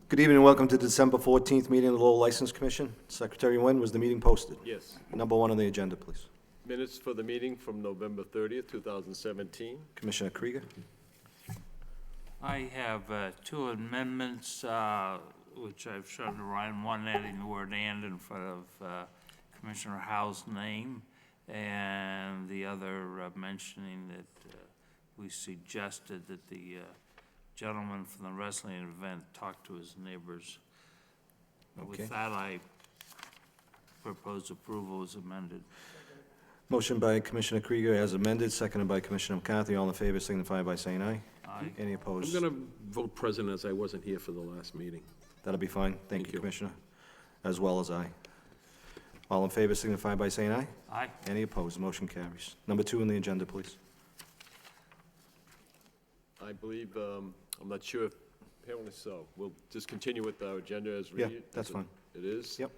Good evening and welcome to the December 14th meeting of the Lowell License Commission. Secretary Nguyen, was the meeting posted? Yes. Number one on the agenda, please. Minutes for the meeting from November 30th, 2017. Commissioner Krieger. I have two amendments, which I've shown to Ryan, one adding the word "and" in front of Commissioner Howe's name, and the other mentioning that we suggested that the gentleman from the wrestling event talk to his neighbors. Okay. With that, I propose approval as amended. Motion by Commissioner Krieger as amended, seconded by Commissioner McCarthy. All in favor signify by saying aye. Aye. Any I'm opposed? going to vote present as I wasn't here for the last meeting. That'll be fine. Thank you, you. Commissioner. As well as aye. All in favor signify by saying aye. Aye. Any opposed? Motion carries. Number two on the agenda, please. I believe, I'm not sure if, apparently so. We'll just continue with our agenda as Yeah, read. that's fine. It is? Yep.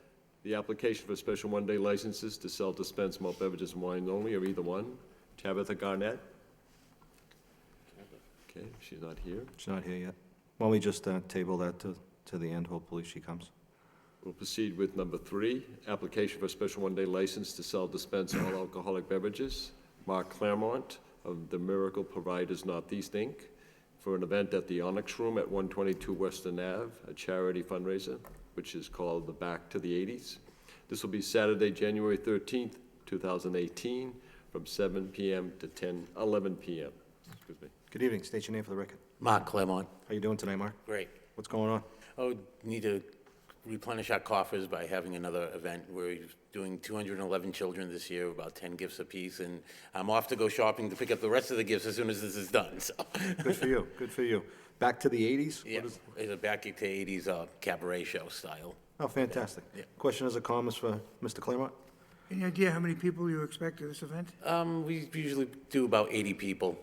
The application for special one-day licenses to sell, dispense malt beverages and wine only, or either one. Tabitha Garnett? Okay, she's not here. She's not here yet. Why don't we just table that to the end? Hopefully she comes. We'll proceed with number 3, application for special one-day license to sell, dispense all alcoholic beverages. Mark Claremont of the Miracle Providers Northeast, Inc., for an event at the Onyx Room at 122 Western Ave, a charity fundraiser, which is called the Back to the 80s. This will be Saturday, January 13th, 2018, from 7 p.m. to 11 p.m. Excuse me. Good evening. State your name for the record. Mark Claremont. How you doing tonight, Mark? Great. What's going on? Oh, need to replenish our coffers by having another event. We're doing 211 children this year, about 10 gifts apiece, and I'm off to go shopping to pick up the rest of the gifts as soon as this is done, so. Good for you. Good for you. Back to the 80s? Yeah, it's a back to 80s cabaret show style. Oh, fantastic. Yeah. Questions or comments for Mr. Claremont? Any idea how many people you expect at this event? We usually do about 80 people,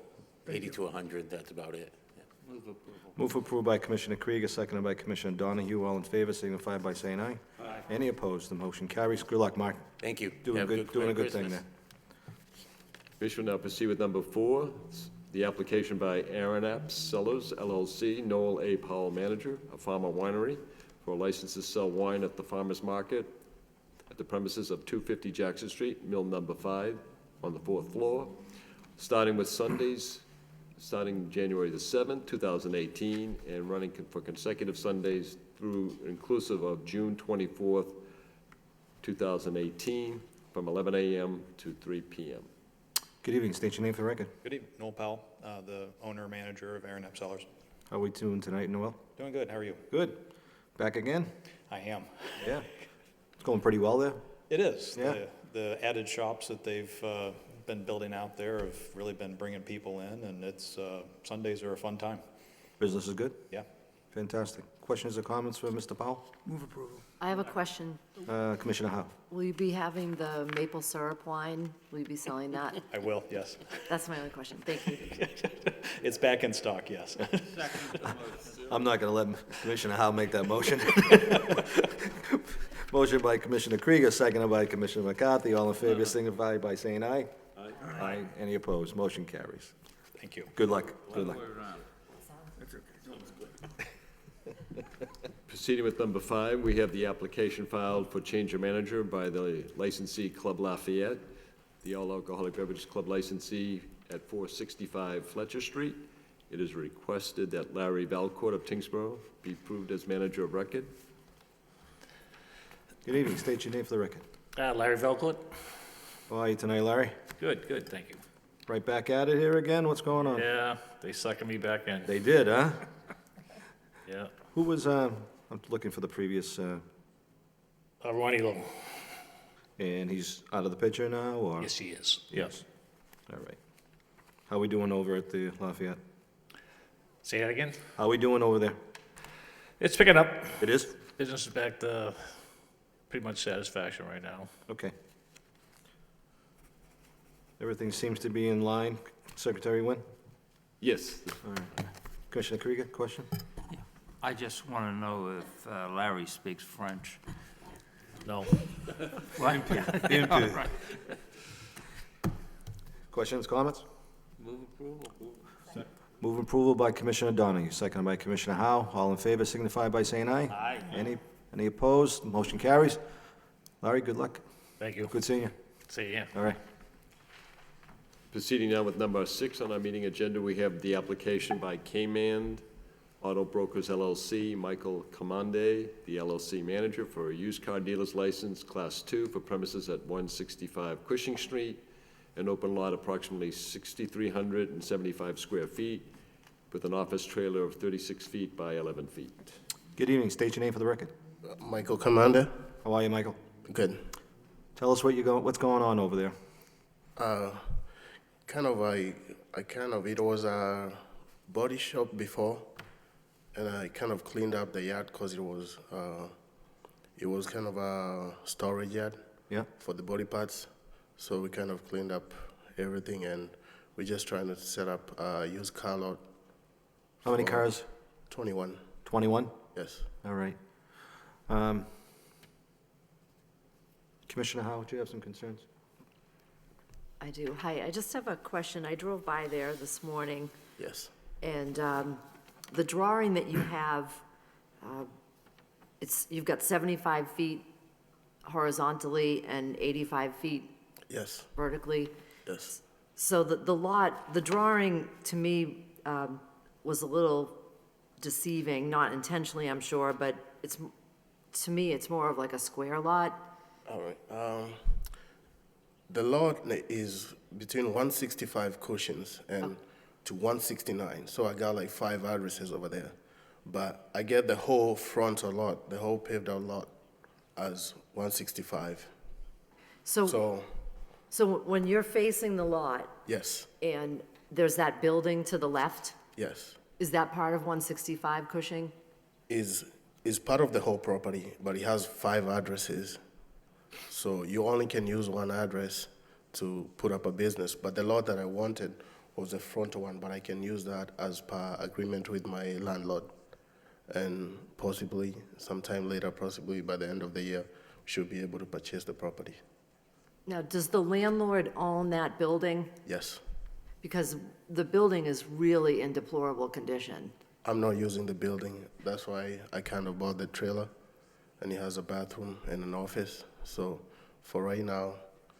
80 to 100, that's about it. Yeah. Move approval. Move approved by Commissioner Krieger, seconded by Commissioner Donahue. All in favor signify by saying aye. Aye. Any opposed? The motion carries. Good luck, Mark. Thank you. Doing Have good, doing a good thing Christmas. there. Commission will now proceed with number 4, the application by Aaron Apps Cellars, LLC, Noel A. Powell, manager, a farmer winery, for a license to sell wine at the farmer's market at the premises of 250 Jackson Street, mill number 5, on the 4th floor, starting with Sundays, starting January the 7th, 2018, and running for consecutive Sundays through inclusive of June 24th, 2018, from 11 a.m. to 3 p.m. Good evening. State your name for the record. Good evening, Noel Powell, the owner-manager of Aaron Epp Cellars. How are we doing tonight, Noel? Doing good, how are you? Good. Back again? I am. Yeah. It's going pretty well there? It is. Yeah. The added shops that they've been building out there have really been bringing people in, and it's, Sundays are a fun time. Business is good? Yeah. Fantastic. Questions or comments for Mr. Powell? Move approval. I have a question. Commissioner Howe? Will you be having the maple syrup wine? Will you be selling that? I will, yes. That's my only question. Thank you. It's back in stock, yes. I'm not going to let Commissioner Howe make that motion. Motion by Commissioner Krieger, seconded by Commissioner McCarthy. All in favor signify by saying aye. Aye. Aye. Any opposed? Motion carries. Thank you. Good luck. Good luck. That's okay. Proceeding with number 5, we have the application filed for change of manager by the licensee Club Lafayette, the all-alcoholic beverage club licensee at 465 Fletcher Street. It is requested that Larry Valcourt of Tingsboro be approved as manager of record. Good evening. State your name for the record. Larry Velcourt. How are you tonight, Larry? Good, thank you. Right back at it here again? What's going on? Yeah, they sucking me back in. They did, huh? Yeah. Who was, I'm looking for the previous, Ronnie Lowe. and he's out of the picture now, or? Yes, he is. Yes. All right. How we doing over at the Lafayette? Say that again? How we doing over there? It's picking up. It is? Business is back to pretty much satisfaction right now. Okay. Everything seems to be in line. Secretary Nguyen? Yes, All right. Commissioner Krieger, question? I just want to know if Larry speaks French. No. What? Into. Questions, comments? Move approval. Move approval by Commissioner Donahue, seconded by Commissioner Howe. All in favor signify by saying aye. Aye. Any opposed? Motion carries. Larry, good luck. Thank you. Good seeing you. See ya. All right. Proceeding now with number 6 on our meeting agenda, we have the application by K-Man Auto Brokers LLC, Michael Commande, the LLC manager, for a used car dealer's license, Class 2, for premises at 165 Cushing Street, an open lot approximately 6,375 square feet, with an office trailer of 36 feet by 11 feet. Good evening. State your name for the record. Michael Commander. How are you, Michael? Good. Tell us what's going on over there. It was a body shop before, and I kind of cleaned up the yard because it was kind of a storage yard Yeah? for the body parts. So we kind of cleaned up everything, and we're just trying to set up a used car lot. How many for cars? 21, 21? yes. All right. Commissioner Howe, do you have some concerns? I do. Hi, I just have a question. I drove by there this morning, Yes. and the drawing that you have, you've got 75 feet horizontally and 85 feet Yes. vertically. Yes. So the drawing, to me, was a little deceiving, not intentionally, I'm sure, but to me, it's more of like a square lot. All right. The lot is between 165 cushions and to 169. So I got like 5 addresses over there. But I get the whole front a lot, the whole paved out lot as 165. So when you're facing the lot Yes, and there's that building to the left, yes. is that part of 165 Cushing? Is part of the whole property, but it has 5 addresses. So you only can use one address to put up a business. But the lot that I wanted was the front one, but I can use that as per agreement with my landlord. And possibly, sometime later, possibly by the end of the year, we should be able to purchase the property. Now, does the landlord own that building? Yes. Because the building is really in deplorable condition. I'm not using the building. That's why I kind of bought the trailer. And it has a bathroom and an office. So for right now,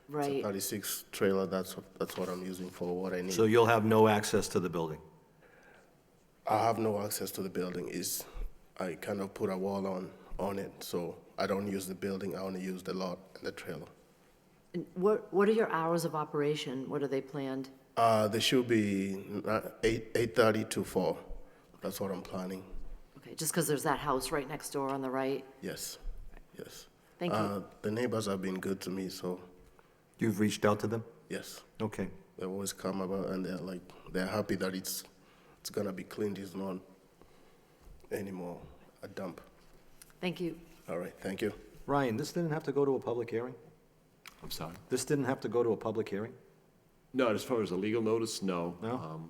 it's Right. a 36 trailer. That's what I'm using for what I need. So you'll have no access to the building? I have no access to the building. I kind of put a wall on it, so I don't use the building. I only use the lot and the trailer. And what are your hours of operation? What are they planned? They should be 8:30 to 4. That's what I'm planning. Okay, just because there's that house right next door on the right? Yes, yes. Thank you. The neighbors have been good to me, so You've reached out to them? yes, Okay. they always come about and they're happy that it's gonna be cleaned. It's not anymore a dump. Thank you. All right, thank you. Ryan, this didn't have to go to a public hearing? I'm sorry? This didn't have to go to a public hearing? No, as far as a legal notice, no. No?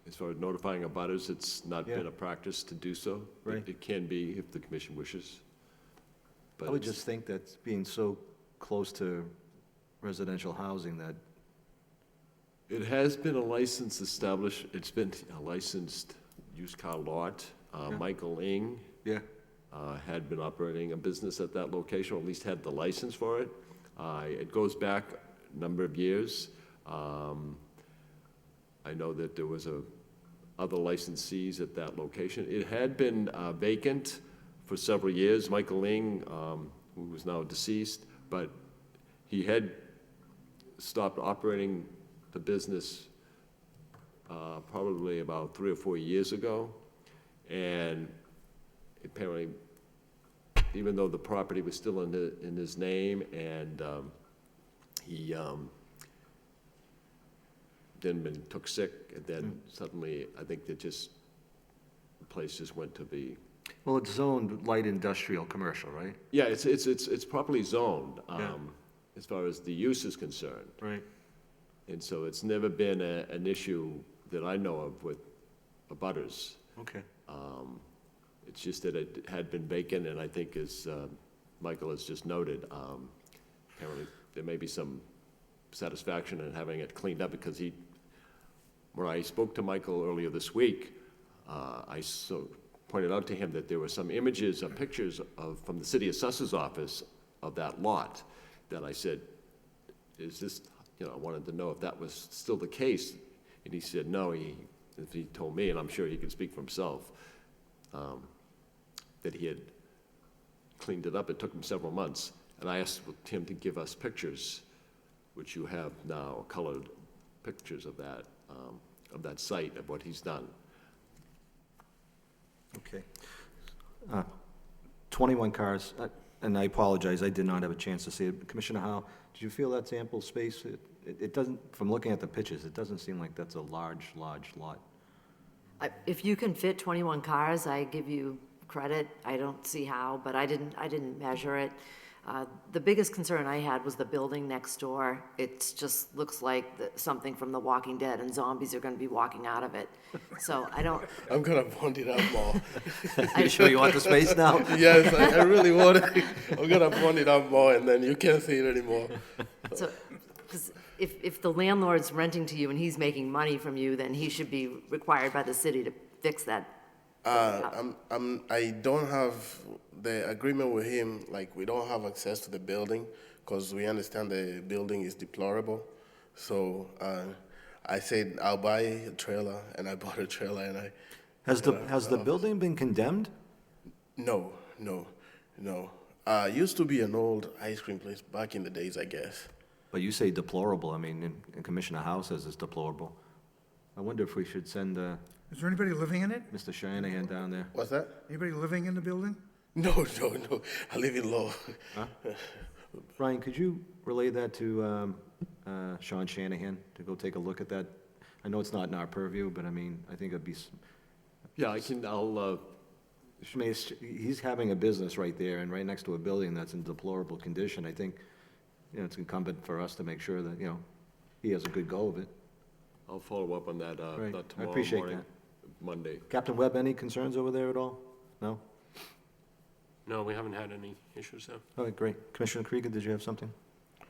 As far as notifying abutters, it's not Yeah. been a practice to do so. Right. It can be if the commission wishes. But I would it's- just think that being so close to residential housing that, It has been a license established, it's been a licensed used car lot. Yeah. Michael Ing yeah, had been operating a business at that location, or at least had the license for it. It goes back a number of years. I know that there was other licensees at that location. It had been vacant for several years. Michael Ing, who is now deceased, but he had stopped operating the business probably about 3 or 4 years ago. And apparently, even though the property was still in his name, and he then took sick, and then suddenly, I think the place just went to be, well, it's zoned light industrial commercial, right? yeah, it's properly zoned, Yeah. as far as the use is concerned. Right. And so it's never been an issue that I know of with abutters. Okay. It's just that it had been vacant, and I think, as Michael has just noted, apparently there may be some satisfaction in having it cleaned up, because when I spoke to Michael earlier this week, pointed out to him that there were some images or pictures from the city assessor's office of that lot, that I said, is this, I wanted to know if that was still the case. And he said, no, he told me, and I'm sure he can speak for himself, that he had cleaned it up. It took him several months. And I asked him to give us pictures, which you have now, colored pictures of that site, of what he's done. Okay. 21 cars, and I apologize, I did not have a chance to see it. Commissioner Howe, did you feel that's ample space? It doesn't, from looking at the pictures, it doesn't seem like that's a large lot. If you can fit 21 cars, I give you credit. I don't see how, but I didn't measure it. The biggest concern I had was the building next door. It just looks like something from The Walking Dead, and zombies are going to be walking out of it. So I don't. I'm gonna point it out more. You sure you want the space now? Yes, I really want it. I'm gonna point it out more, and then you can't see it anymore. So, because if the landlord's renting to you and he's making money from you, then he should be required by the city to fix that. I don't have the agreement with him, like, we don't have access to the building, because we understand the building is deplorable. So, I said, I'll buy a trailer, and I bought a trailer, and Has the building been condemned? No. Used to be an old ice cream place back in the days, I guess. But you say deplorable, I mean, and Commissioner Howe says it's deplorable. I wonder if we should send Is there anybody living in it? Mr. Shanahan down there. What's that? Anybody living in the building? No. I live in Lowell. Brian, could you relay that to Sean Shanahan to go take a look at that? I know it's not in our purview, but I mean, I think it'd be, Yeah, I'll, he's having a business right there and right next to a building that's in deplorable condition. I think, it's incumbent for us to make sure that, he has a good go of it. I'll follow up on that, Right. not I tomorrow appreciate morning, that. Monday. Captain Webb, any concerns over there at all? No? No, we haven't had any issues there. All right, great. Commissioner Krieger, did you have something?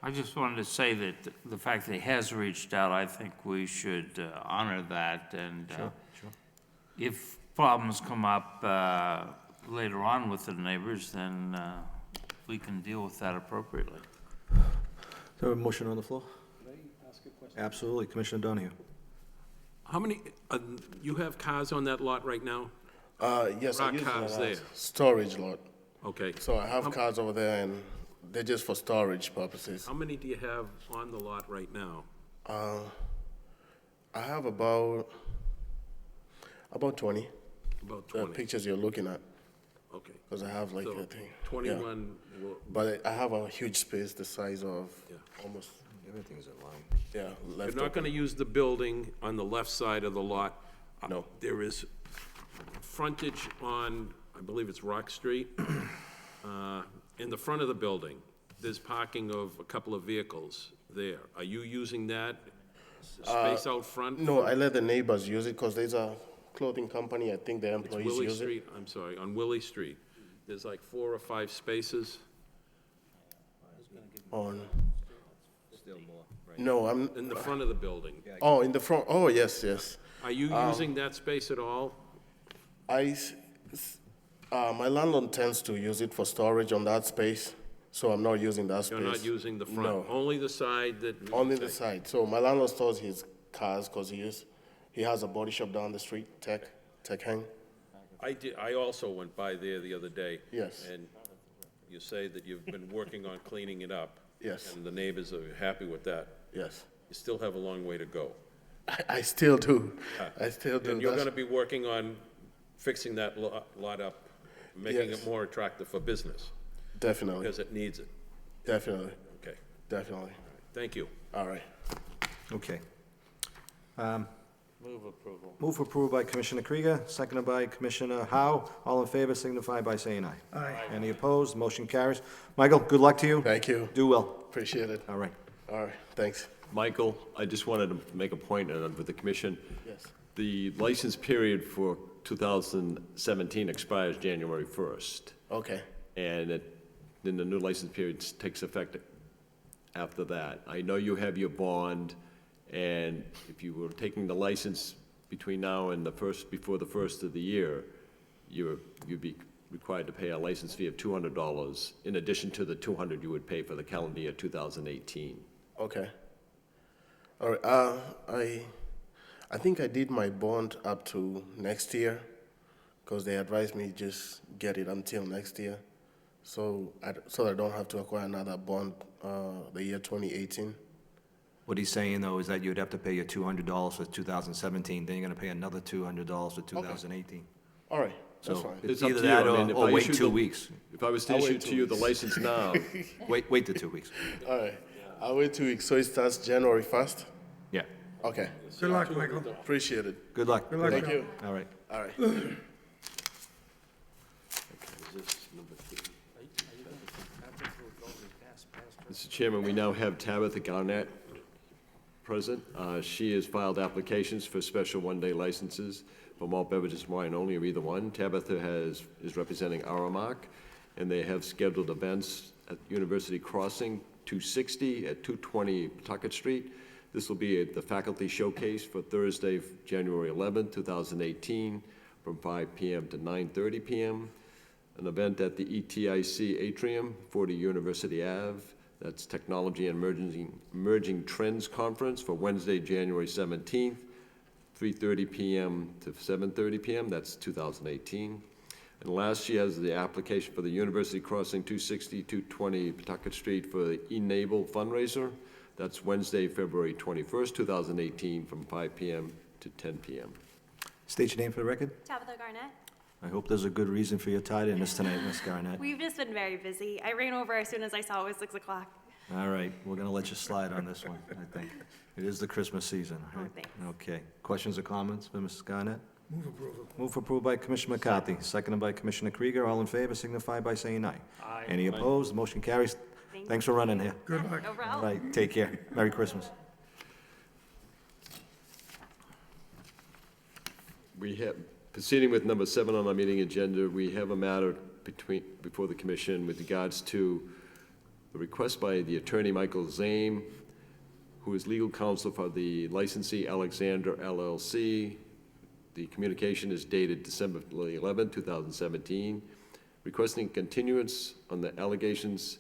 I just wanted to say that the fact that he has reached out, I think we should honor that, and Sure. if problems come up later on with the neighbors, then we can deal with that appropriately. Is there a motion on the floor? Can I ask a question? Absolutely. Commissioner Donahue. How many, you have cars on that lot right now? Yes, I Rock use cars it there. as storage lot. Okay. So I have cars over there, and they're just for storage purposes. How many do you have on the lot right now? I have about 20. About The 20? pictures you're looking at, Okay. because I have like So a thing. 21, will- But I have a huge space the size of Yeah. almost, Everything's in line. you're left not open. going to use the building on the left side of the lot? No. There is frontage on, I believe it's Rock Street, in the front of the building. There's parking of a couple of vehicles there. Are you using that space out front? No, I let the neighbors use it because there's a clothing company, I think the It's employees Willie use it. Street, I'm sorry, on Willie Street. There's like 4 or 5 spaces. On. No, I'm, In the front of the building. oh, in the front, oh, yes. Are you using that space at all? My landlord tends to use it for storage on that space, so I'm not using that space. You're not using the front? No. Only the side that? Only the side. So my landlord stores his cars because he has a body shop down the street, Tech Hang. I also went by there the other day. Yes. And you say that you've been working on cleaning it up. Yes. And the neighbors are happy with that. Yes. You still have a long way to go. I still do. I still do. And you're That's- gonna be working on fixing that lot up, making it Yes. more attractive for business, Definitely, because it needs it. definitely, Okay, definitely. thank you. All right. Okay. Move approval. Move for approval by Commissioner Krieger, seconded by Commissioner Howe. All in favor signify by saying aye. Aye. Any opposed? Motion carries. Michael, good luck to you. Thank you. Do well. Appreciate it. All right. All right, thanks. Michael, I just wanted to make a point with the commission. Yes. The license period for 2017 expires January 1st, Okay, and then the new license period takes effect after that. I know you have your bond, And if you were taking the license between now and before the first of the year, you'd be required to pay a license fee of $200 in addition to the $200 you would pay for the calendar year 2018. Okay. All right, I think I did my bond up to next year, because they advised me just get it until next year, so I don't have to acquire another bond the year 2018. What he's saying, though, is that you'd have to pay your $200 for 2017, then you're gonna pay another $200 for 2018. All right, that's So fine. it's up either to you. I that mean, if or I wait issue 2 the- weeks. If I was to I'll issue wait to 2 you the weeks. license now, Wait the 2 weeks. All right, I'll wait 2 weeks, so it starts January 1st? Yeah. Okay, Good luck, Michael. appreciate it. Good luck. Good luck. Thank you. All right. All right. Mr. Chairman, we now have Tabitha Garnett present. She has filed applications for special one-day licenses for malt beverages, wine only, or either one. Tabitha is representing Aramark, and they have scheduled events at University Crossing, 260 at 220 Pawtucket Street. This will be at the Faculty Showcase for Thursday, January 11th, 2018, from 5 p.m. to 9:30 p.m. An event at the ETIC Atrium, 40 University Ave. That's Technology and Emerging Trends Conference for Wednesday, January 17th, 3:30 p.m. to 7:30 p.m. That's 2018. And last she has the application for the University Crossing 260-220 Pawtucket Street for the Enable fundraiser. That's Wednesday, February 21st, 2018, from 5 p.m. to 10 p.m. State your name for the record. Tabitha Garnett. I hope there's a good reason for your tardiness tonight, Ms. Garnett. We've just been very busy. I ran over as soon as I saw it was 6 o'clock. All right, we're gonna let you slide on this one, I think. It is the Christmas season, right? thanks. Okay. Questions or comments for Mrs. Garnett? Move approval. Move approved by Commissioner McCarthy, seconded by Commissioner Krieger. All in favor signify by saying aye. Aye. Any opposed? Motion carries. Thank Thanks for running here. Good luck. No All problem. right, take care. Merry Christmas. We have, proceeding with number 7 on our meeting agenda, we have a matter before the commission with regards to the request by the attorney Michael Zame, who is legal counsel for the licensee Alexander LLC. The communication is dated December 11, 2017, requesting continuance on the allegations,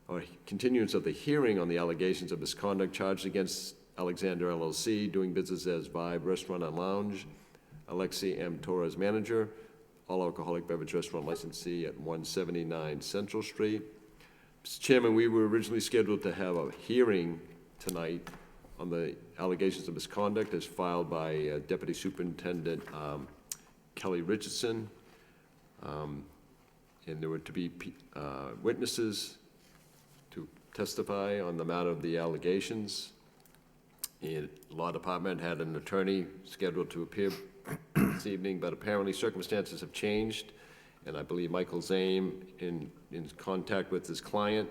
or continuance of the hearing on the allegations of misconduct charged against Alexander LLC, doing business as Vibe Restaurant and Lounge, Alexi M. Torres, manager, all alcoholic beverage restaurant licensee at 179 Central Street. Mr. Chairman, we were originally scheduled to have a hearing tonight on the allegations of misconduct as filed by Deputy Superintendent Kelly Richardson. And there were to be witnesses to testify on the matter of the allegations. And the Law Department had an attorney scheduled to appear this evening, but apparently circumstances have changed, and I believe Michael Zame, in contact with his client,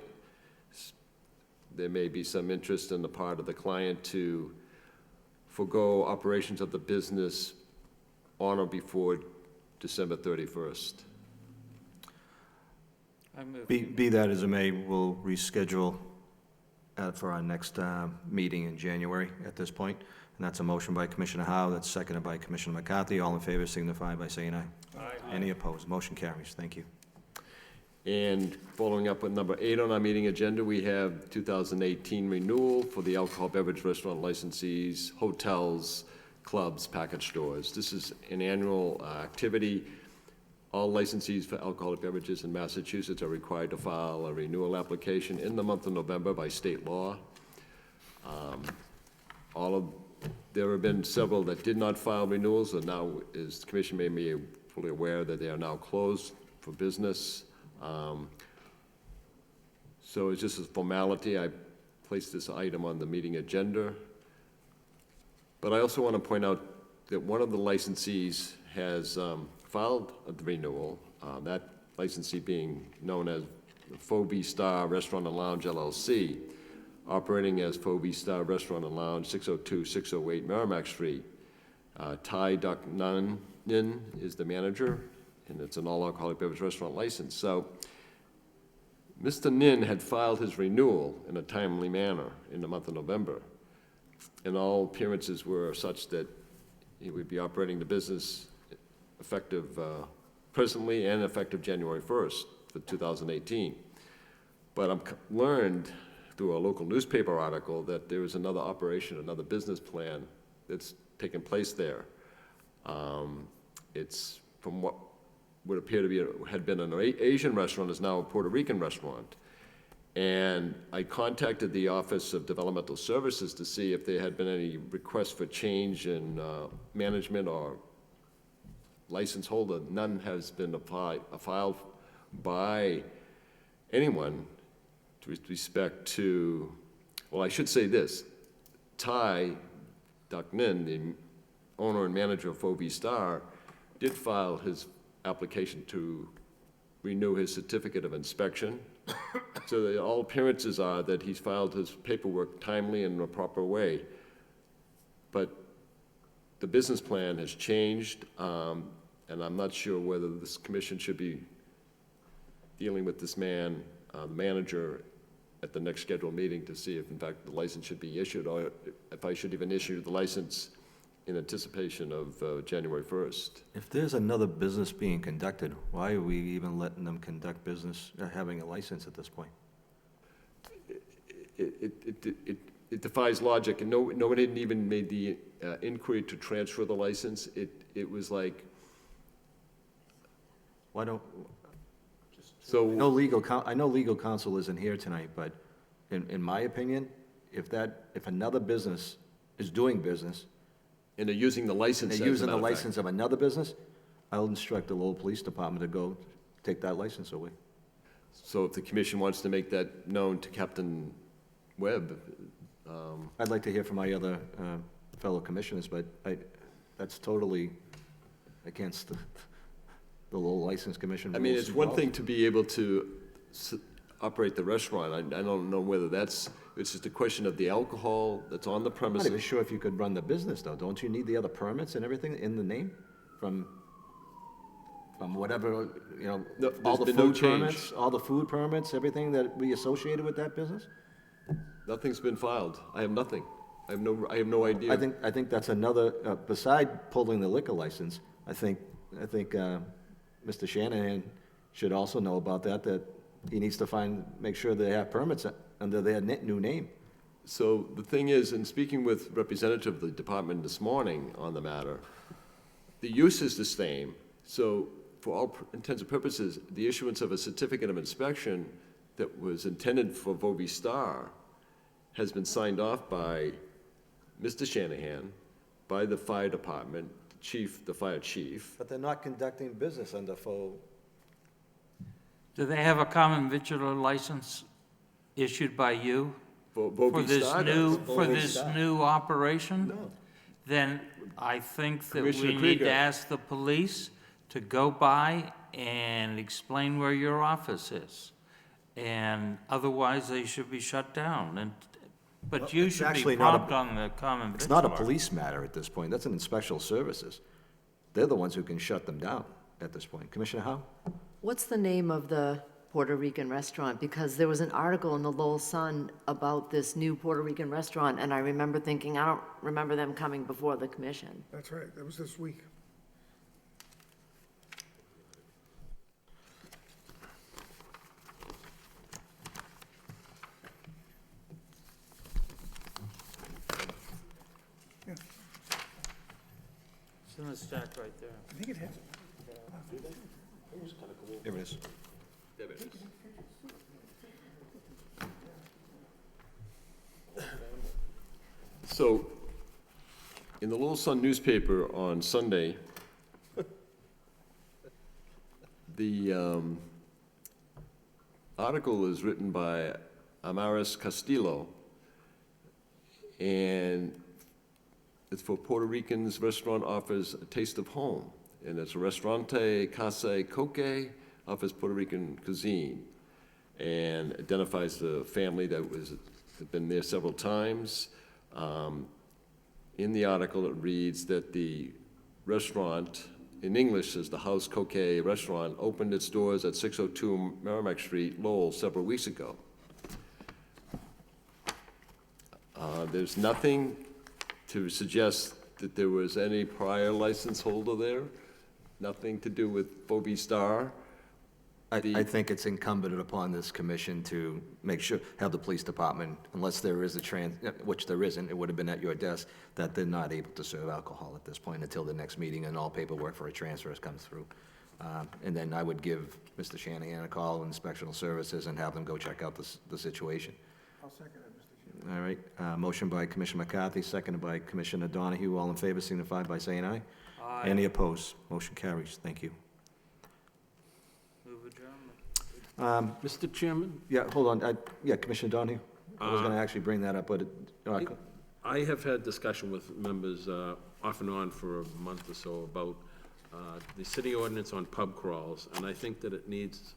there may be some interest on the part of the client to forego operations of the business on or before December 31st. I move. Be that as it may, we'll reschedule for our next meeting in January at this point. And that's a motion by Commissioner Howe, that's seconded by Commissioner McCarthy. All in favor signify by saying aye. Aye. Any opposed? Motion carries. Thank you. And following up with number 8 on our meeting agenda, we have 2018 renewal for the alcohol beverage restaurant licensees, hotels, clubs, package stores. This is an annual activity. All licensees for alcoholic beverages in Massachusetts are required to file a renewal application in the month of November by state law. There have been several that did not file renewals, and now, as the commission may be fully aware, that they are now closed for business. So it's just a formality. I placed this item on the meeting agenda. But I also want to point out that one of the licensees has filed the renewal, that licensee being known as Phoebe Star Restaurant and Lounge LLC, operating as Phoebe Star Restaurant and Lounge, 602-608 Merrimack Street. Thai Duck Nun is the manager, and it's an all-alcoholic beverage restaurant license. So Mr. Nin had filed his renewal in a timely manner in the month of November. and all appearances were such that he would be operating the business effective presently and effective January 1st for 2018. But I'm learned through a local newspaper article that there is another operation, another business plan that's taken place there. It's from what would appear to be, had been an Asian restaurant, is now a Puerto Rican restaurant. And I contacted the Office of Developmental Services to see if there had been any requests for change in management or license holder. None has been filed by anyone with respect to, well, I should say this. Ty Duc Ninh, the owner and manager of OV Star, did file his application to renew his certificate of inspection. So that all appearances are that he's filed his paperwork timely and in a proper way. But the business plan has changed, and I'm not sure whether this commission should be dealing with this man, the manager, at the next scheduled meeting to see if, in fact, the license should be issued, or if I should even issue the license in anticipation of January 1st. If there's another business being conducted, why are we even letting them conduct business, having a license at this point? It defies logic, and nobody had even made the inquiry to transfer the license. It was like, Why don't, so. I know legal counsel isn't here tonight, but in my opinion, if another business is doing business, And they're using the license as they're a using the matter of fact. license of another business, I'll instruct the Lowell Police Department to go take that license away. So if the commission wants to make that known to Captain Webb, I'd like to hear from my other fellow commissioners, but that's totally against the Lowell License Commission I mean, rules it's one and thing to be able to operate the restaurant. I don't know whether it's just a question of the alcohol that's on the I'm not even premises. sure if you could run the business, though. Don't you need the other permits and everything in the name from whatever, No, all there's the been no food change. permits, all the food permits, everything that we associated with that business? Nothing's been filed. I have nothing. I have no idea. I think that's another, beside pulling the liquor license, I think Mr. Shanahan should also know about that he needs to make sure they have permits under their new name. So the thing is, in speaking with representative of the department this morning on the matter, the use is the same. So for all intents and purposes, the issuance of a certificate of inspection that was intended for Vovie Star has been signed off by Mr. Shanahan, by the fire department, the fire chief. But they're not conducting business under faux. Do they have a common victular license issued by you For for Vovie this Star new, does. for this new operation? No. Then I think that we Commissioner need to Krieger. ask the police to go by and explain where your office is. And otherwise, they should be shut down. But you it's should actually be not a- prompt on the common It's not a victular. police matter at this point. That's an inspection services. They're the ones who can shut them down at this point. Commissioner Howe? What's the name of the Puerto Rican restaurant? Because there was an article in the Lowell Sun about this new Puerto Rican restaurant, and I remember thinking, I don't remember them coming before the commission. That's right, that was this week. Yeah, It's in the stack right there. I think it has. Here it is. So, in the Lowell Sun newspaper on Sunday, the article is written by Amaris Castillo, and it's for Puerto Ricans. Restaurant offers a taste of home, and it's a Restaurante Casa Coque, offers Puerto Rican cuisine, and identifies the family that had been there several times. In the article, it reads that the restaurant, in English, is the House Coque Restaurant, opened its doors at 602 Merrimack Street, Lowell, several weeks ago. There's nothing to suggest that there was any prior license holder there, nothing to do with Bobby Star. I think it's incumbent upon this commission to make sure, have the police department, unless there is a which there isn't, it would have been at your desk, that they're not able to serve alcohol at this point until the next meeting and all paperwork for a transfer has come through. And then I would give Mr. Shanahan a call, Inspectional Services, and have them go check out the situation. I'll second it, Mr. Chairman. All right, motion by Commissioner McCarthy, seconded by Commissioner Donahue. All in favor signify by saying aye. Aye. Any opposed? Motion carries. Thank you. Move adjournment. Mr. Chairman, Yeah, hold on. Yeah, Commissioner Donahue? I was going to actually bring that up, but I have had discussion with members off and on for a month or so about the city ordinance on pub crawls, and I think that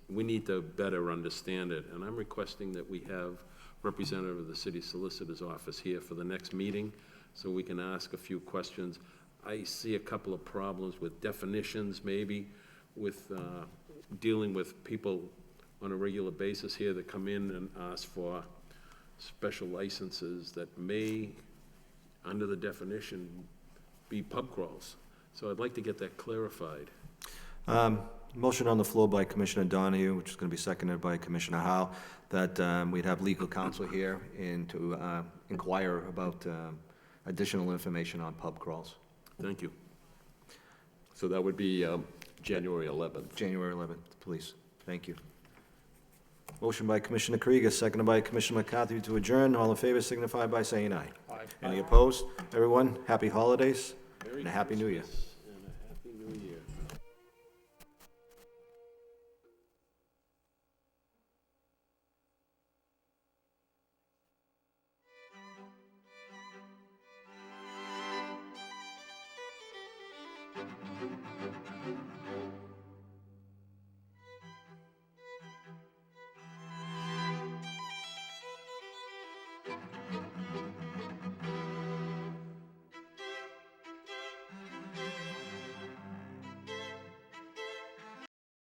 we need to better understand it, and I'm requesting that we have representative of the city solicitor's office here for the next meeting, so we can ask a few questions. I see a couple of problems with definitions, maybe, with dealing with people on a regular basis here that come in and ask for special licenses that may, under the definition, be pub crawls. So I'd like to get that clarified. Motion on the floor by Commissioner Donahue, which is going to be seconded by Commissioner Howe, that we'd have legal counsel here and to inquire about additional information on pub crawls. Thank you. So that would be January 11th. January 11th, please. Thank you. Motion by Commissioner Krieger, seconded by Commissioner McCarthy to adjourn. All in favor signify by saying aye. Aye. Any opposed? Everyone, happy holidays Merry and a happy New Year. Christmas and a Happy New Year.